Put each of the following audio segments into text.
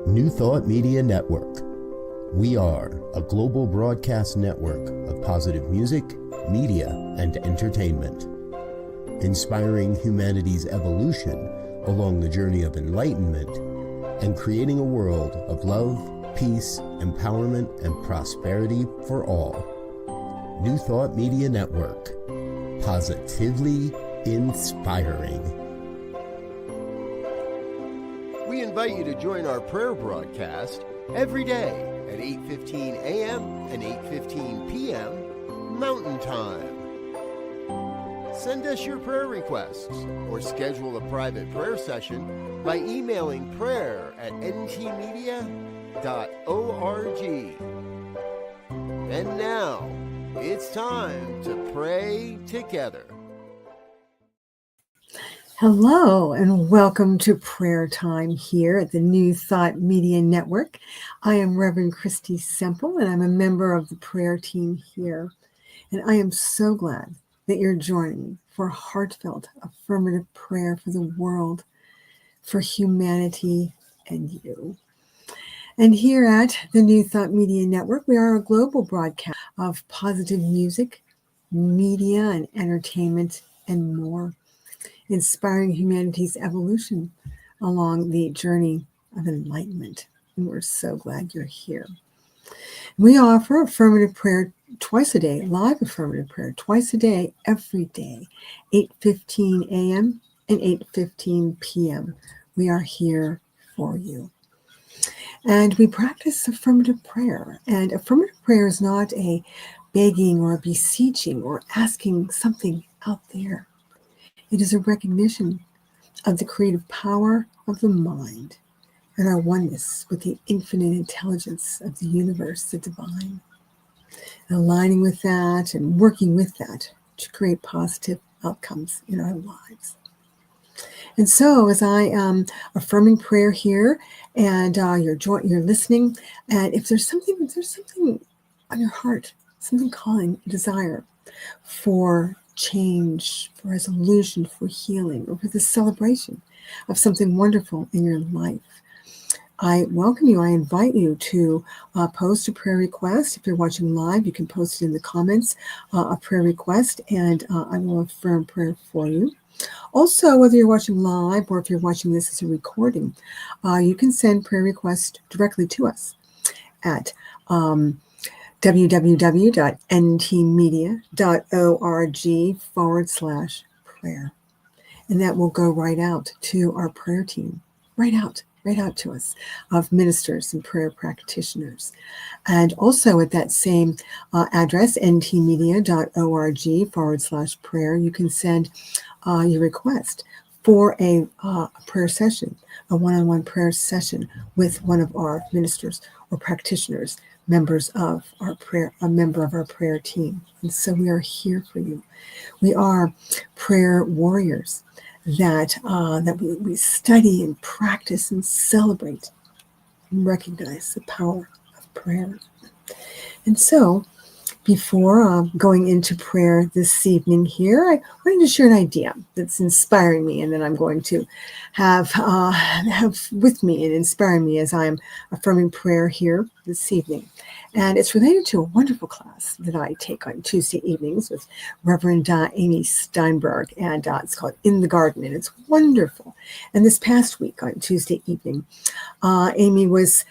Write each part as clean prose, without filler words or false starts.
New Thought Media Network. We are a global broadcast network of positive music, media, and entertainment, inspiring humanity's evolution along the journey of enlightenment and creating a world of love, peace, empowerment, and prosperity for all. New Thought Media Network. Positively inspiring. We invite you to join our prayer broadcast every day at 8:15 a.m. and 8:15 p.m. Mountain Time. Send us your prayer requests or schedule a private prayer session by emailing prayer@ntmedia.org. And now, it's time to pray together. Hello and welcome to prayer time here at the New Thought Media Network. I am Reverend Christy Semple and I'm a member of the prayer team here. And I am so glad that you're joining me for heartfelt affirmative prayer for the world, for humanity and you. And here at the New Thought Media Network, we are a global broadcast of positive music, media and entertainment and more, inspiring humanity's evolution along the journey of enlightenment. And we're so glad you're here. We offer affirmative prayer twice a day, live affirmative prayer twice a day, every day, 8:15 a.m. and 8:15 p.m. We are here for you. And we practice affirmative prayer. And affirmative prayer is not a begging or a beseeching or asking something out there. It is a recognition of the creative power of the mind and our oneness with the infinite intelligence of the universe, the divine. And aligning with that and working with that to create positive outcomes in our lives. And so as I am affirming prayer here and you're listening, and if there's something on your heart, something calling, a desire for change, for resolution, for healing, or for the celebration of something wonderful in your life, I welcome you. I invite you to post a prayer request. If you're watching live, you can post it in the comments, a prayer request, and I will affirm prayer for you. Also, whether you're watching live or if you're watching this as a recording, you can send prayer requests directly to us at www.ntmedia.org/prayer. And that will go right out to our prayer team, right out to us, of ministers and prayer practitioners. And also at that same address, ntmedia.org/prayer, you can send your request for a prayer session, a one-on-one prayer session with one of our ministers or practitioners, members of our prayer, a member of our prayer team. And so we are here for you. We are prayer warriors that we study and practice and celebrate and recognize the power of prayer. And so before going into prayer this evening here, I wanted to share an idea that's inspiring me and that I'm going to have with me and inspiring me as I'm affirming prayer here this evening. And it's related to a wonderful class that I take on Tuesday evenings with Reverend Amy Steinberg, and it's called In the Garden, and it's wonderful. And this past week on Tuesday evening, Amy was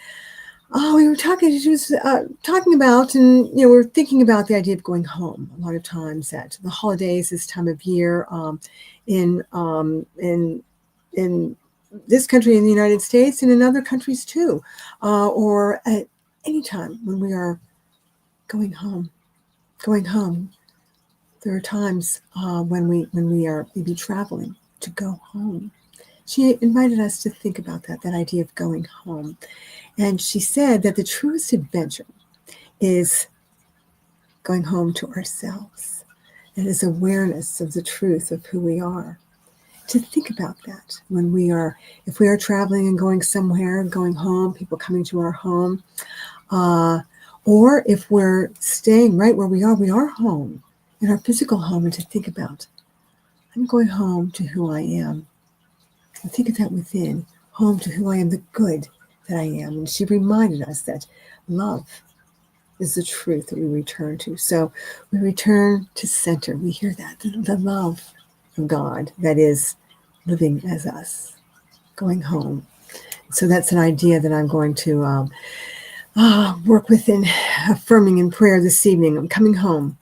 we were talking. She was talking about, and we were thinking about the idea of going home. A lot of times at the holidays, this time of year, in this country, in the United States, and in other countries too, or at any time when we are going home. There are times when we are maybe traveling to go home. She invited us to think about that idea of going home. And she said that the truest adventure is going home to ourselves. It is awareness of the truth of who we are. To think about that if we are traveling and going somewhere, going home, people coming to our home, or if we're staying right where we are home, in our physical home, and to think about, I'm going home to who I am. And think of that within, home to who I am, the good, that I am. And she reminded us that love is the truth that we return to. So we return to center. We hear that, the love of God that is living as us, going home. So that's an idea that I'm going to work with in affirming in prayer this evening. I'm coming home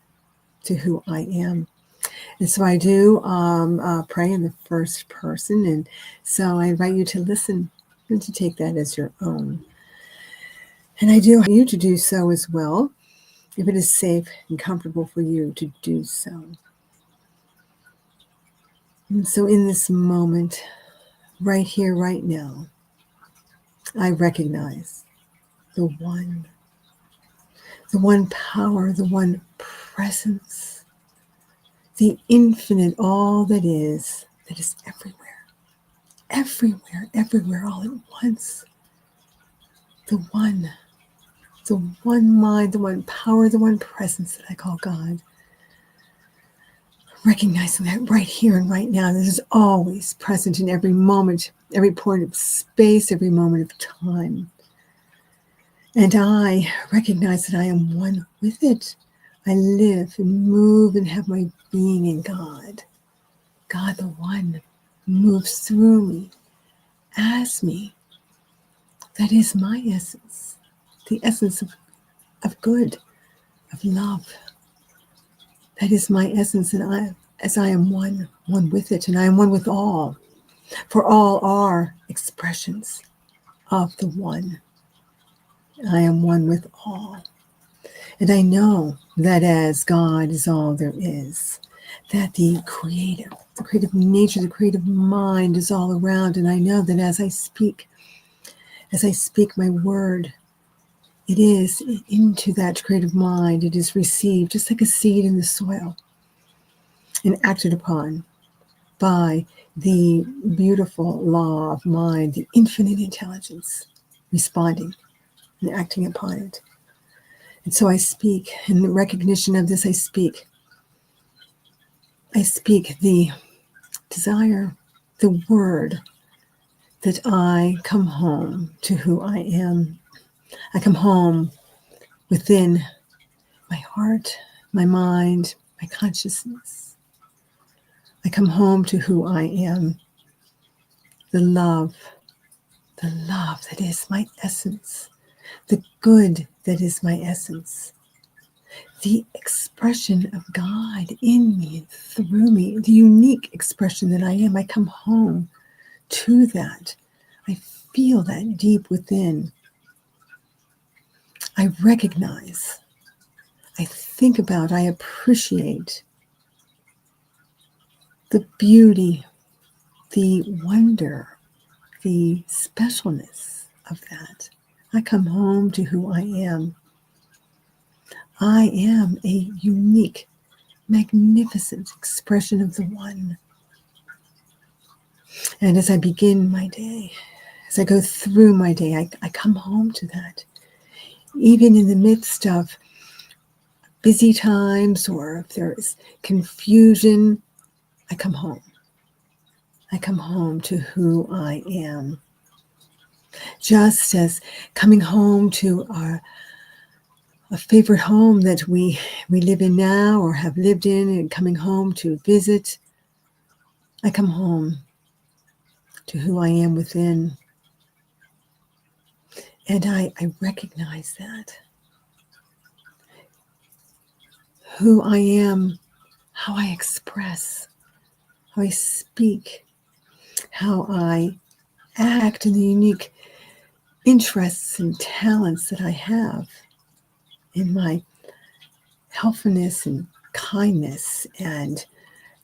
to who I am. And so I do pray in the first person. And so I invite you to listen and to take that as your own. And I do want you to do so as well, if it is safe and comfortable for you to do so. And so in this moment, right here, right now, I recognize the one power, the one presence, the infinite, all that is everywhere, all at once. The one mind, the one power, the one presence that I call God. Recognizing that right here and right now, this is always present in every moment, every point of space, every moment of time. And I recognize that I am one with it. I live and move and have my being in God. God, the one, moves through me, as me. That is my essence, the essence of good, of love. That is my essence, and as I am one with it, and I am one with all, for all are expressions of the one. I am one with all. And I know that as God is all there is, that the creative nature, the creative mind is all around. And I know that as I speak my word, it is into that creative mind. It is received just like a seed in the soil and acted upon by the beautiful law of mind, the infinite intelligence responding and acting upon it. And so I speak, in recognition of this, I speak the desire, the word that I come home to who I am. I come home within my heart, my mind, my consciousness. I come home to who I am, the love that is my essence, the good that is my essence, the expression of God in me and through me, the unique expression that I am. I come home to that. I feel that deep within. I recognize, I think about, I appreciate the beauty, the wonder, the specialness of that. I come home to who I am. I am a unique, magnificent expression of the one. And as I begin my day, as I go through my day, I come home to that. Even in the midst of busy times, or if there is confusion, I come home. I come home to who I am. Just as coming home to a favorite home that we live in now or have lived in, and coming home to visit, I come home to who I am within. And I recognize that. Who I am, how I express, how I speak, how I act, and the unique interests and talents that I have in my helpfulness and kindness and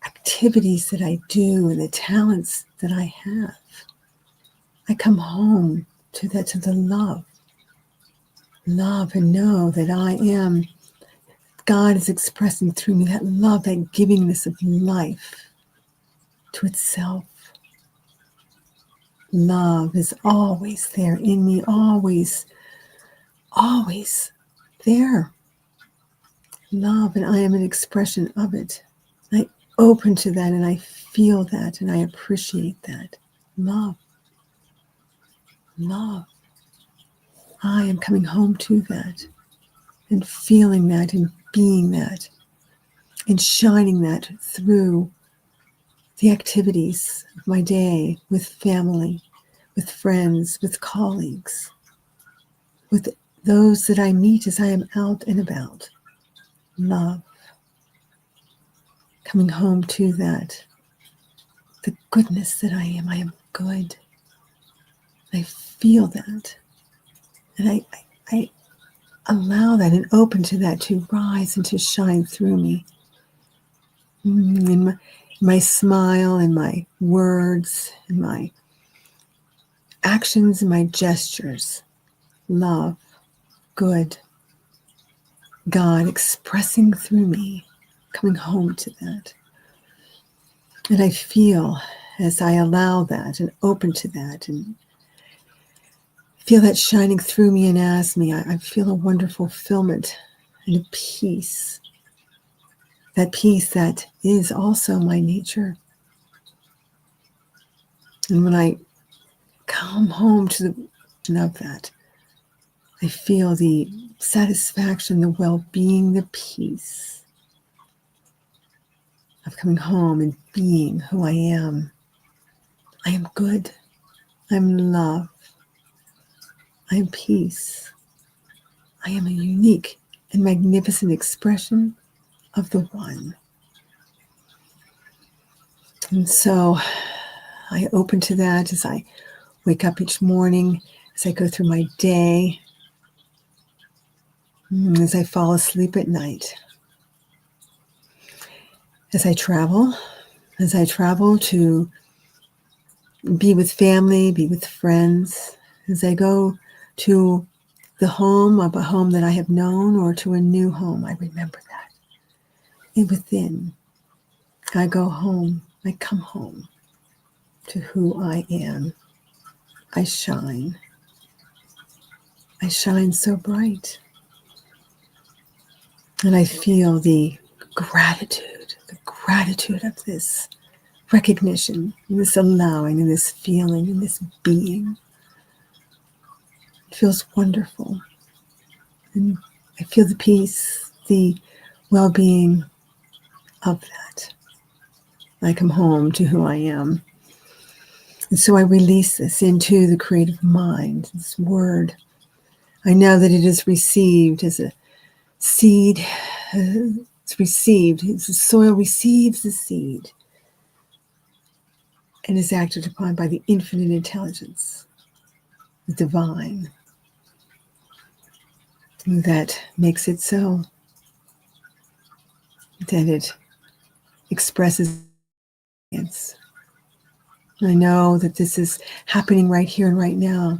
activities that I do and the talents that I have. I come home to that, to the love, and know that I am, God is expressing through me that love, that givingness of life to itself. Love is always there in me, always there. Love, and I am an expression of it. I open to that, and I feel that, and I appreciate that. Love. I am coming home to that and feeling that and being that and shining that through the activities of my day with family, with friends, with colleagues, with those that I meet as I am out and about. Love. Coming home to that. The goodness that I am. I am good. I feel that. And I allow that and open to that to rise and to shine through me. In my smile and my words and my actions and my gestures. Love. Good. God expressing through me. Coming home to that. And I feel as I allow that and open to that and feel that shining through me and as me, I feel a wonderful fulfillment and a peace. That peace that is also my nature. And when I come home to the of that, I feel the satisfaction, the well-being, the peace of coming home and being who I am. I am good. I'm love. I am peace. I am a unique and magnificent expression of the One. And so I open to that as I wake up each morning, as I go through my day, as I fall asleep at night. As I travel to be with family, be with friends, as I go to the home of a home that I have known or to a new home, I remember that. And within, I go home, I come home to who I am. I shine. I shine so bright. And I feel the gratitude of this recognition, and this allowing, and this feeling, and this being. It feels wonderful. And I feel the peace, the well-being of that. I come home to who I am. And so I release this into the creative mind, this word. I know that it is received as a seed. It's received. The soil receives the seed and is acted upon by the infinite intelligence, the divine, that makes it so, that it expresses. I know that this is happening right here and right now.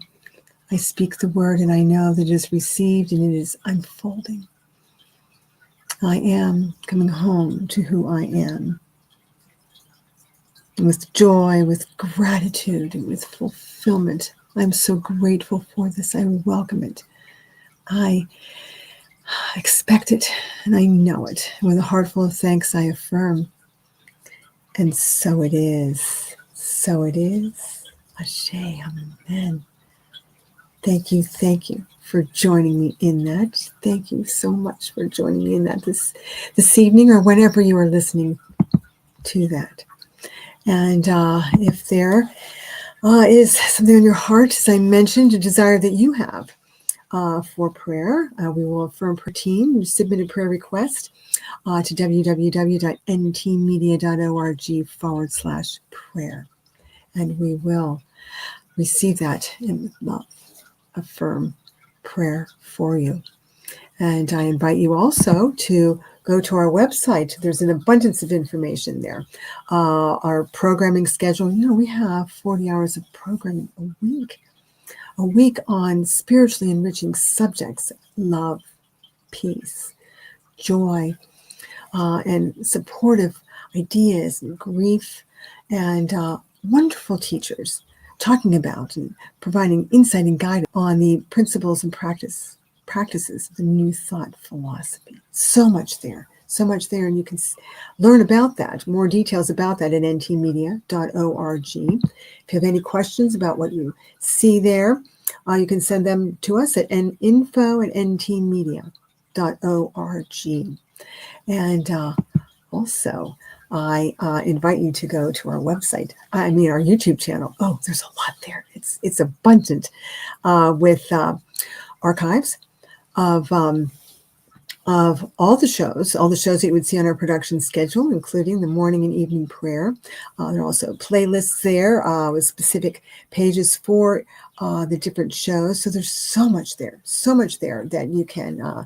I speak the word and I know that it is received and it is unfolding. I am coming home to who I am. And with joy, with gratitude, and with fulfillment. I'm so grateful for this. I welcome it. I expect it and I know it. And with a heart full of thanks, I affirm. And so it is. So it is. Ashe, amen. Thank you for joining me in that. Thank you so much for joining me in that this evening or whenever you are listening to that. And if there is something on your heart, as I mentioned, a desire that you have for prayer, we will affirm per team. You submit a prayer request to www.ntmedia.org/prayer. And we will receive that in love. Affirm prayer for you. And I invite you also to go to our website. There's an abundance of information there. Our programming schedule, we have 40 hours of programming a week on spiritually enriching subjects, love, peace, joy, and supportive ideas and grief, and wonderful teachers talking about and providing insight and guidance on the principles and practices of the New Thought philosophy. So much there, and you can learn about that, more details about that at ntmedia.org. If you have any questions about what you see there, you can send them to us at info@ntmedia.org. And also, I invite you to go to our website. Our YouTube channel. Oh, there's a lot there. It's abundant with archives of all the shows that you would see on our production schedule, including the morning and evening prayer. There are also playlists there with specific pages for the different shows. So there's so much there that you can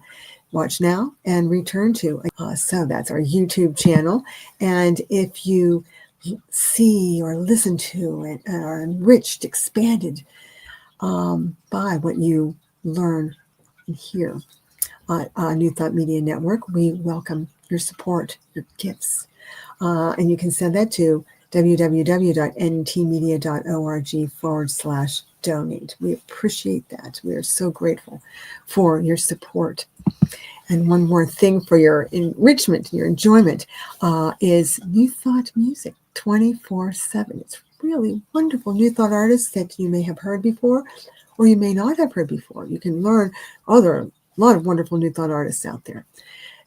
watch now and return to. So that's our YouTube channel. And if you see or listen to and are enriched, expanded by what you learn and hear on New Thought Media Network, we welcome your support, your gifts. And you can send that to www.ntmedia.org/donate. We appreciate that. We are so grateful for your support. And one more thing for your enrichment, your enjoyment, is New Thought music 24/7. It's really wonderful New Thought artists that you may have heard before or you may not have heard before. You can learn, there are a lot of wonderful New Thought artists out there.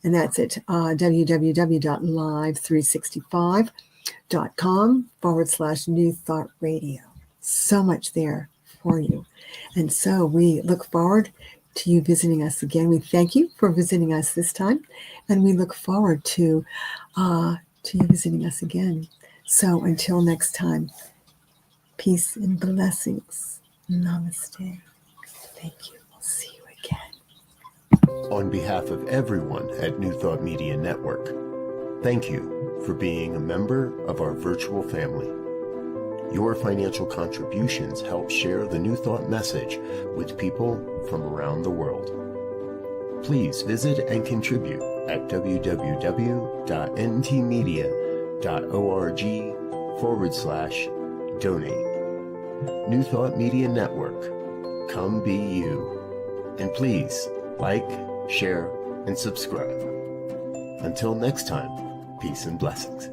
And that's at www.live365.com/New Thought Radio. So much there for you. And so we look forward to you visiting us again. We thank you for visiting us this time, and we look forward to you visiting us again. So until next time, peace and blessings. Namaste. Thank you. We'll see you again. On behalf of everyone at New Thought Media Network, thank you for being a member of our virtual family. Your financial contributions help share the New Thought message with people from around the world. Please visit and contribute at www.ntmedia.org/donate. New Thought Media Network, come be you. And please like, share, and subscribe. Until next time, peace and blessings.